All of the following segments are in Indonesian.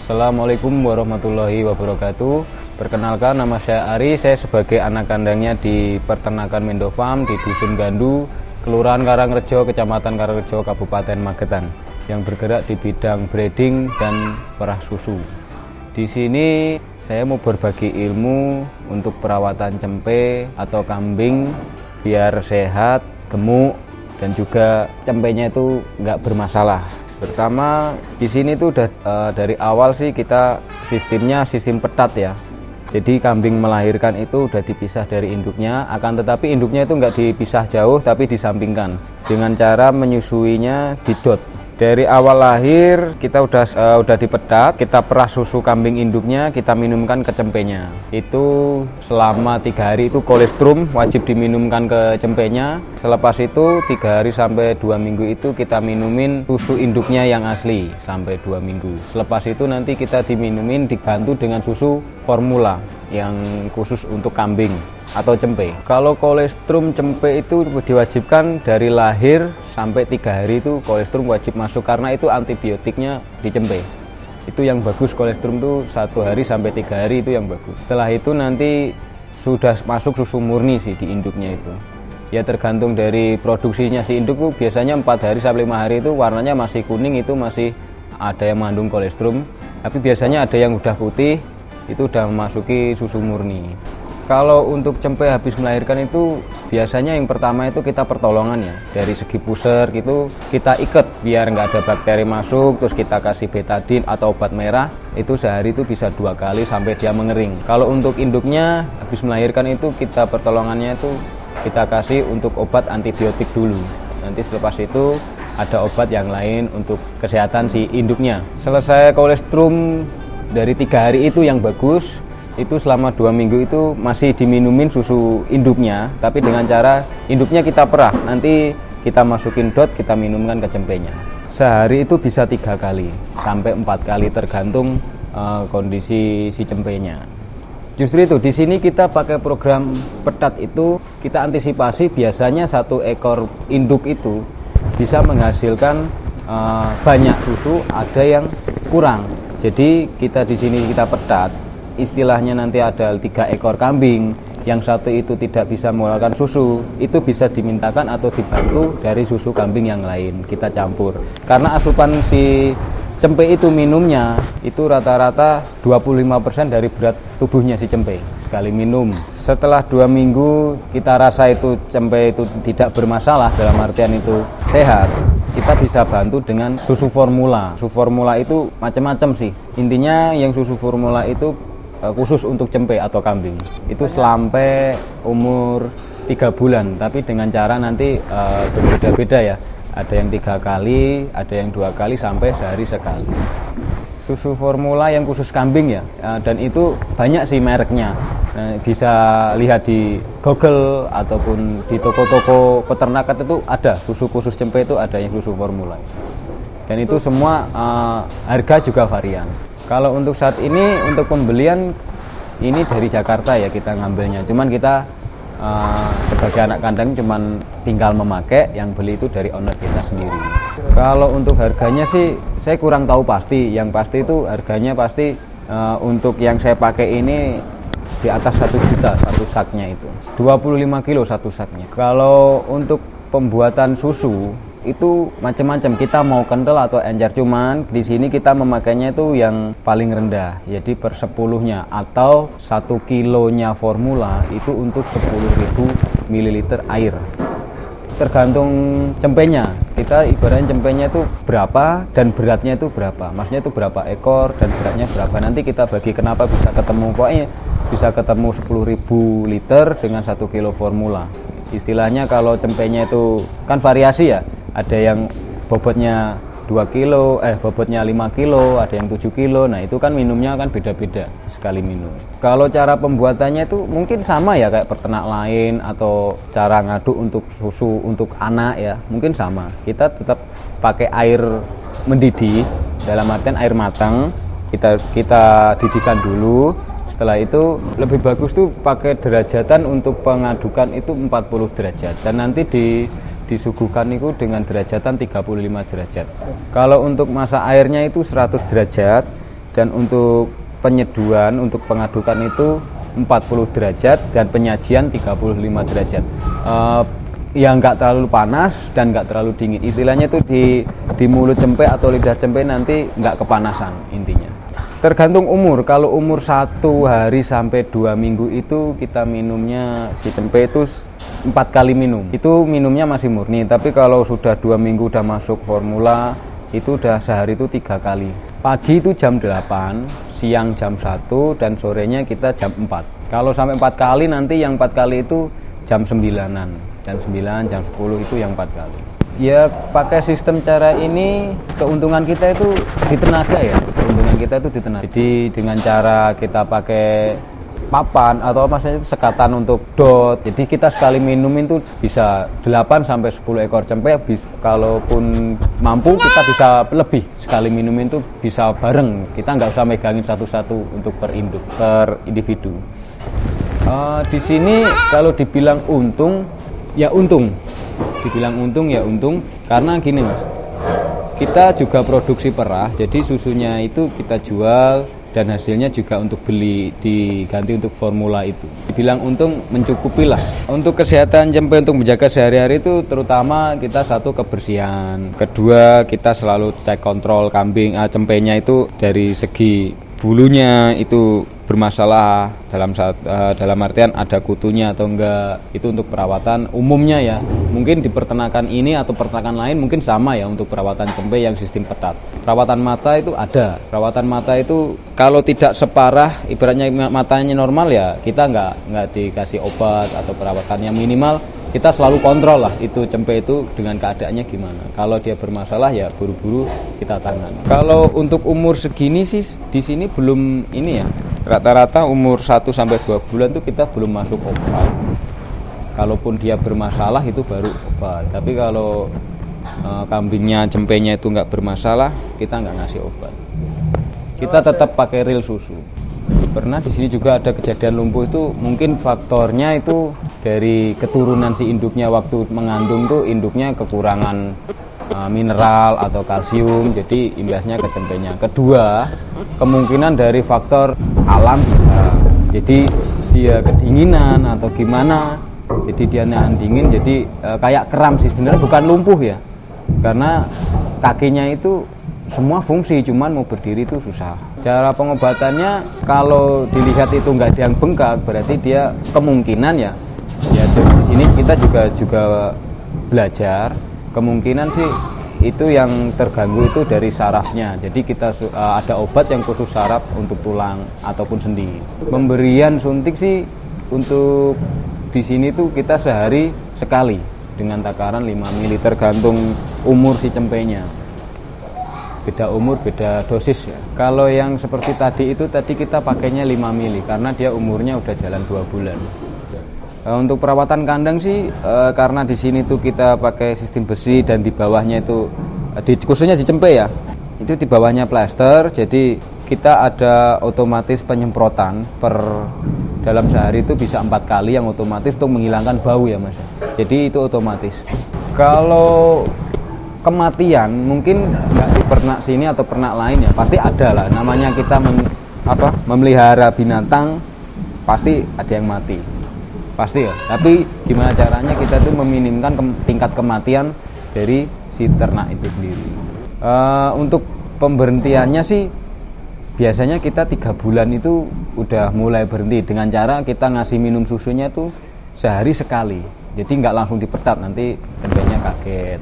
Assalamualaikum warahmatullahi wabarakatuh. Perkenalkan, nama saya Ari. Saya sebagai anak kandangnya di Peternakan Mendo Farm di Dusun Gandu, Kelurahan Karangrejo, Kecamatan Karangrejo, Kabupaten Magetan, yang bergerak di bidang breeding dan perah susu. Di sini saya mau berbagi ilmu untuk perawatan cempe atau kambing biar sehat, gemuk, dan juga cempenya itu nggak bermasalah. Pertama, di sini tuh udah dari awal sih kita sistemnya sistem petat ya. Jadi kambing melahirkan itu udah dipisah dari induknya, akan tetapi induknya itu nggak dipisah jauh tapi disampingkan dengan cara menyusuinya di dot. Dari awal lahir kita udah dipetat, kita perah susu kambing induknya, kita minumkan ke cempenya. Itu selama 3 hari itu kolostrum wajib diminumkan ke cempenya. Selepas itu 3 hari sampai 2 minggu itu kita minumin susu induknya yang asli sampai 2 minggu. Selepas itu nanti kita diminumin dibantu dengan susu formula yang khusus untuk kambing atau cempe. Kalau kolostrum cempe itu diwajibkan dari lahir sampai 3 hari itu kolostrum wajib masuk karena itu antibiotiknya di cempe. Itu yang bagus, kolostrum itu 1 hari sampai 3 hari itu yang bagus. Setelah itu nanti sudah masuk susu murni sih di induknya itu. Ya tergantung dari produksinya si induk tuh biasanya 4 hari sampai 5 hari itu warnanya masih kuning, itu masih ada yang mengandung kolostrum. Tapi biasanya ada yang udah putih, itu udah memasuki susu murni. Kalau untuk cempe habis melahirkan itu biasanya yang pertama itu kita pertolongan ya. Dari segi puser gitu kita ikat biar nggak ada bakteri masuk, terus kita kasih betadine atau obat merah. Itu sehari itu bisa 2 kali sampai dia mengering. Kalau untuk induknya habis melahirkan itu kita pertolongannya itu kita kasih untuk obat antibiotik dulu. Nanti selepas itu ada obat yang lain untuk kesehatan si induknya. Selesai kolostrum dari 3 hari itu yang bagus, itu selama 2 minggu itu masih diminumin susu induknya, tapi dengan cara induknya kita perah, nanti kita masukin dot, kita minumkan ke cempenya. Sehari itu bisa 3 kali sampai 4 kali tergantung kondisi si cempenya. Justru itu di sini kita pakai program petat itu, kita antisipasi biasanya 1 ekor induk itu bisa menghasilkan banyak susu, ada yang kurang. Jadi kita di sini kita petat, istilahnya nanti ada 3 ekor kambing, yang 1 itu tidak bisa mengeluarkan susu, itu bisa dimintakan atau dibantu dari susu kambing yang lain, kita campur. Karena asupan si cempe itu minumnya, itu rata-rata 25% dari berat tubuhnya si cempe sekali minum. Setelah 2 minggu kita rasa itu cempe itu tidak bermasalah, dalam artian itu sehat, kita bisa bantu dengan susu formula. Susu formula itu macam-macam sih. Intinya yang susu formula itu khusus untuk cempe atau kambing. Itu sampai umur 3 bulan, tapi dengan cara nanti berbeda-beda ya. Ada yang 3 kali, ada yang 2 kali sampai sehari sekali. Susu formula yang khusus kambing ya, dan itu banyak sih mereknya. Bisa lihat di Google ataupun di toko-toko peternakan itu ada susu khusus cempe, itu ada yang susu formula. Dan itu semua harga juga varian. Kalau untuk saat ini untuk pembelian ini dari Jakarta ya kita ngambilnya. Cuman kita sebagai anak kandang cuman tinggal memakai, yang beli itu dari owner kita sendiri. Kalau untuk harganya sih saya kurang tahu pasti. Yang pasti itu harganya pasti untuk yang saya pakai ini di atas 1 juta satu saknya itu. 25 kilo satu saknya. Kalau untuk pembuatan susu itu macam-macam, kita mau kental atau encer, cuman di sini kita memakainya itu yang paling rendah, jadi per 10-nya atau 1 kilonya formula itu untuk 10.000 ml air. Tergantung cempenya, kita ibaratnya cempenya itu berapa dan beratnya itu berapa, maksudnya itu berapa ekor dan beratnya berapa. Nanti kita bagi kenapa bisa ketemu, pokoknya bisa ketemu 10.000 liter dengan 1 kilo formula. Istilahnya kalau cempenya itu kan variasi ya, ada yang bobotnya 2 kilo, bobotnya 5 kilo, ada yang 7 kilo, nah itu kan minumnya kan beda-beda sekali minum. Kalau cara pembuatannya itu mungkin sama ya kayak peternak lain, atau cara ngaduk untuk susu untuk anak ya, mungkin sama. Kita tetap pakai air mendidih, dalam artian air matang, kita didihkan dulu. Setelah itu lebih bagus tuh pakai derajatan, untuk pengadukan itu 40 derajat, dan nanti disuguhkan itu dengan derajatan 35 derajat. Kalau untuk masak airnya itu 100 derajat, dan untuk penyeduhan, untuk pengadukan itu 40 derajat dan penyajian 35 derajat. Yang nggak terlalu panas dan nggak terlalu dingin. Istilahnya itu di mulut cempe atau lidah cempe nanti nggak kepanasan intinya. Tergantung umur. Kalau umur 1 hari sampai 2 minggu itu kita minumnya si cempe itu 4 kali minum. Itu minumnya masih murni. Tapi kalau sudah 2 minggu udah masuk formula itu udah sehari itu 3 kali. Pagi itu jam 8, siang jam 1 dan sorenya kita jam 4. Kalau sampai 4 kali nanti yang 4 kali itu jam 9-an. Jam 9, jam 10 itu yang 4 kali. Ya pakai sistem cara ini keuntungan kita itu di tenaga ya. Keuntungan kita itu di tenaga. Jadi dengan cara kita pakai papan atau maksudnya itu sekatan untuk dot. Jadi kita sekali minum itu bisa 8 sampai 10 ekor cempe. Kalaupun mampu kita bisa lebih. Sekali minum itu bisa bareng. Kita nggak usah megangin satu-satu untuk per individu. Di sini kalau dibilang untung, ya untung. Dibilang untung ya untung karena gini Mas. Kita juga produksi perah, jadi susunya itu kita jual dan hasilnya juga untuk beli diganti untuk formula itu. Dibilang untung mencukupi lah. Untuk kesehatan cempe untuk menjaga sehari-hari itu terutama kita satu kebersihan. Kedua kita selalu cek kontrol kambing cempenya itu dari segi bulunya itu bermasalah dalam artian ada kutunya atau enggak. Itu untuk perawatan umumnya ya. Mungkin di peternakan ini atau peternakan lain mungkin sama ya untuk perawatan cempe yang sistem ketat. Perawatan mata itu ada. Perawatan mata itu kalau tidak separah ibaratnya matanya normal ya kita nggak dikasih obat atau perawatan yang minimal. Kita selalu kontrol lah itu cempe itu dengan keadaannya gimana. Kalau dia bermasalah ya buru-buru kita tangani. Kalau untuk umur segini sih di sini belum ini ya. Rata-rata umur 1 sampai 2 bulan tuh kita belum masuk obat. Kalaupun dia bermasalah itu baru obat. Tapi kalau kambingnya cempenya itu nggak bermasalah, kita nggak ngasih obat. Kita tetap pakai ril susu. Pernah di sini juga ada kejadian lumpuh itu mungkin faktornya itu dari keturunan si induknya waktu mengandung tuh induknya kekurangan mineral atau kalsium, jadi imbasnya ke cempenya. Kedua, kemungkinan dari faktor alam bisa. Jadi dia kedinginan atau gimana, jadi dia nahan dingin, jadi kayak kram sih sebenarnya bukan lumpuh ya. Karena kakinya itu semua fungsi, cuman mau berdiri itu susah. Cara pengobatannya kalau dilihat itu nggak ada yang bengkak, berarti dia kemungkinan ya di sini kita juga belajar kemungkinan sih itu yang terganggu itu dari sarafnya. Jadi kita ada obat yang khusus saraf untuk tulang ataupun sendi. Pemberian suntik sih untuk di sini tuh kita sehari sekali dengan takaran 5 ml tergantung umur si cempenya. Beda umur, beda dosis ya. Kalau yang seperti tadi itu tadi kita pakainya 5 ml karena dia umurnya udah jalan 2 bulan. Untuk perawatan kandang sih karena di sini tuh kita pakai sistem besi dan di bawahnya itu khususnya di cempe ya. Itu di bawahnya plester, jadi kita ada otomatis penyemprotan dalam sehari itu bisa 4 kali yang otomatis untuk menghilangkan bau ya Mas. Jadi itu otomatis. Kalau kematian mungkin nggak di pernak sini atau pernak lain ya pasti ada lah, namanya kita memelihara binatang pasti ada yang mati pasti ya, tapi gimana caranya kita tuh meminimkan tingkat kematian dari si ternak itu sendiri. Untuk pemberhentiannya sih biasanya kita 3 bulan itu udah mulai berhenti dengan cara kita ngasih minum susunya tuh sehari sekali. Jadi nggak langsung dipetat, nanti cempenya kaget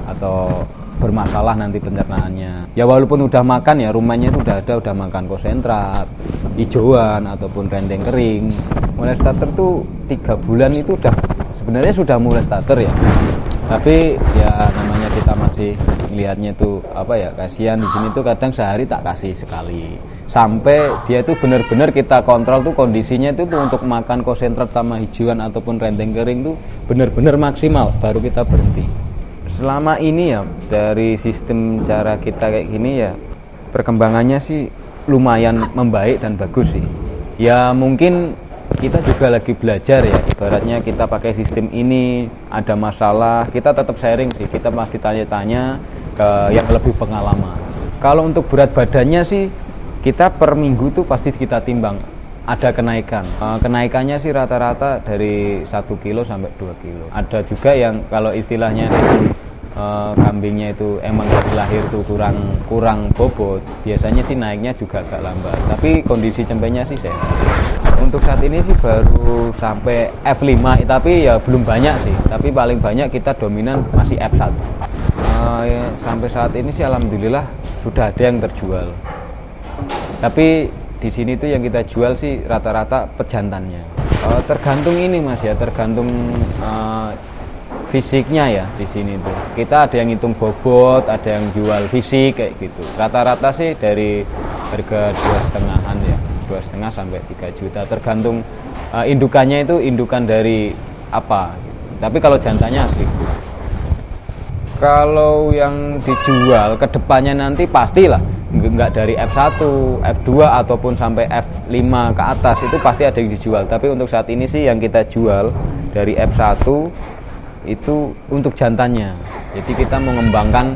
atau bermasalah nanti pencernaannya. Ya walaupun udah makan ya rumahnya itu udah makan konsentrat, hijauan ataupun renteng kering. Mulai starter tuh 3 bulan itu sebenarnya sudah mulai starter ya. Tapi ya namanya kita masih melihatnya tuh kasihan di sini tuh kadang sehari tak kasih sekali. Sampai dia itu benar-benar kita kontrol tuh kondisinya itu tuh untuk makan konsentrat sama hijauan ataupun renteng kering tuh benar-benar maksimal baru kita berhenti. Selama ini ya dari sistem cara kita kayak gini ya perkembangannya sih lumayan membaik dan bagus sih. Ya mungkin kita juga lagi belajar ya, ibaratnya kita pakai sistem ini ada masalah kita tetap sharing sih, kita pasti tanya-tanya ke yang lebih pengalaman. Kalau untuk berat badannya sih kita per minggu tuh pasti kita timbang, ada kenaikan. Kenaikannya sih rata-rata dari 1 kilo sampai 2 kilo. Ada juga yang kalau istilahnya kambingnya itu emang dari lahir tuh kurang bobot, biasanya sih naiknya juga agak lambat, tapi kondisi cempenya sih sehat. Untuk saat ini sih baru sampai F5, tapi ya belum banyak sih, tapi paling banyak kita dominan masih F1. Ya, sampai saat ini sih alhamdulillah sudah ada yang terjual, tapi di sini tuh yang kita jual sih rata-rata pejantannya. Tergantung ini Mas ya, tergantung fisiknya ya. Di sini tuh kita ada yang hitung bobot, ada yang jual fisik kayak gitu. Rata-rata sih dari harga 2,5-an ya, 2,5 sampai 3 juta, tergantung indukannya itu indukan dari apa gitu. Tapi kalau jantannya asli. Kalau yang dijual ke depannya nanti pastilah nggak dari F1, F2 ataupun sampai F5 ke atas itu pasti ada yang dijual. Tapi untuk saat ini sih yang kita jual dari F1 itu untuk jantannya. Jadi kita mengembangkan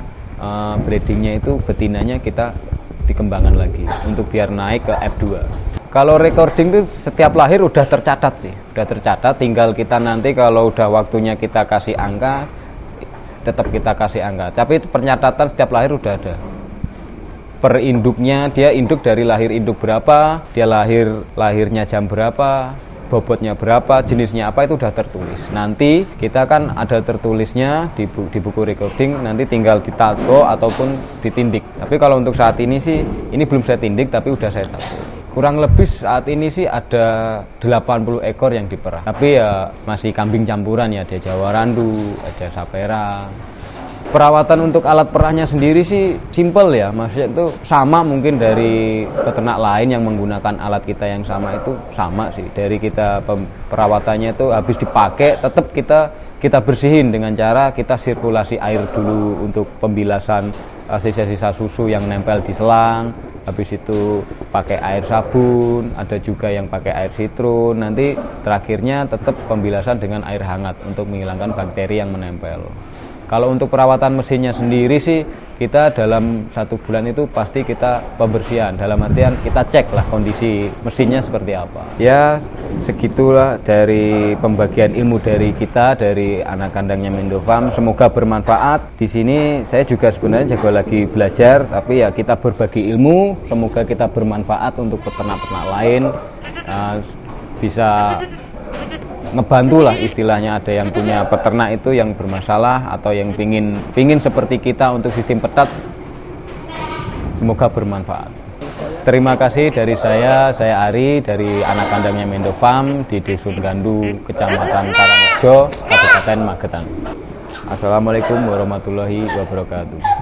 breedingnya itu, betinanya kita dikembangkan lagi untuk biar naik ke F2. Kalau recording itu setiap lahir udah tercatat sih, udah tercatat. Tinggal kita nanti kalau udah waktunya kita kasih angka, tetap kita kasih angka. Tapi pencatatan setiap lahir udah ada. Per induknya, dia induk dari lahir induk berapa, dia lahirnya jam berapa, bobotnya berapa, jenisnya apa, itu udah tertulis. Nanti kita kan ada tertulisnya di buku recording, nanti tinggal ditato ataupun ditindik. Tapi kalau untuk saat ini sih, ini belum saya tindik tapi udah saya tato. Kurang lebih saat ini sih ada 80 ekor yang diperah. Tapi ya masih kambing campuran ya, ada Jawa Randu, ada Sapera. Perawatan untuk alat perahnya sendiri sih simple ya, maksudnya itu sama mungkin dari peternak lain yang menggunakan alat kita yang sama, itu sama sih. Dari kita perawatannya itu habis dipakai tetap kita bersihin dengan cara kita sirkulasi air dulu untuk pembilasan sisa-sisa susu yang nempel di selang. Habis itu pakai air sabun, ada juga yang pakai air sitrun. Nanti terakhirnya tetap pembilasan dengan air hangat untuk menghilangkan bakteri yang menempel. Kalau untuk perawatan mesinnya sendiri sih, kita dalam 1 bulan itu pasti kita pembersihan. Dalam artian kita cek lah kondisi mesinnya seperti apa. Ya segitulah dari pembagian ilmu dari kita, dari anak kandangnya Mendo Farm. Semoga bermanfaat. Di sini saya juga sebenarnya juga lagi belajar, tapi ya kita berbagi ilmu. Semoga kita bermanfaat untuk peternak-peternak lain, bisa ngebantu lah istilahnya. Ada yang punya peternak itu yang bermasalah atau yang pingin seperti kita untuk sistem petat, semoga bermanfaat. Terima kasih dari saya Ari dari anak kandangnya Mendo Farm di Dusun Gandu, Kecamatan Karangrejo, Kabupaten Magetan. Assalamualaikum warahmatullahi wabarakatuh.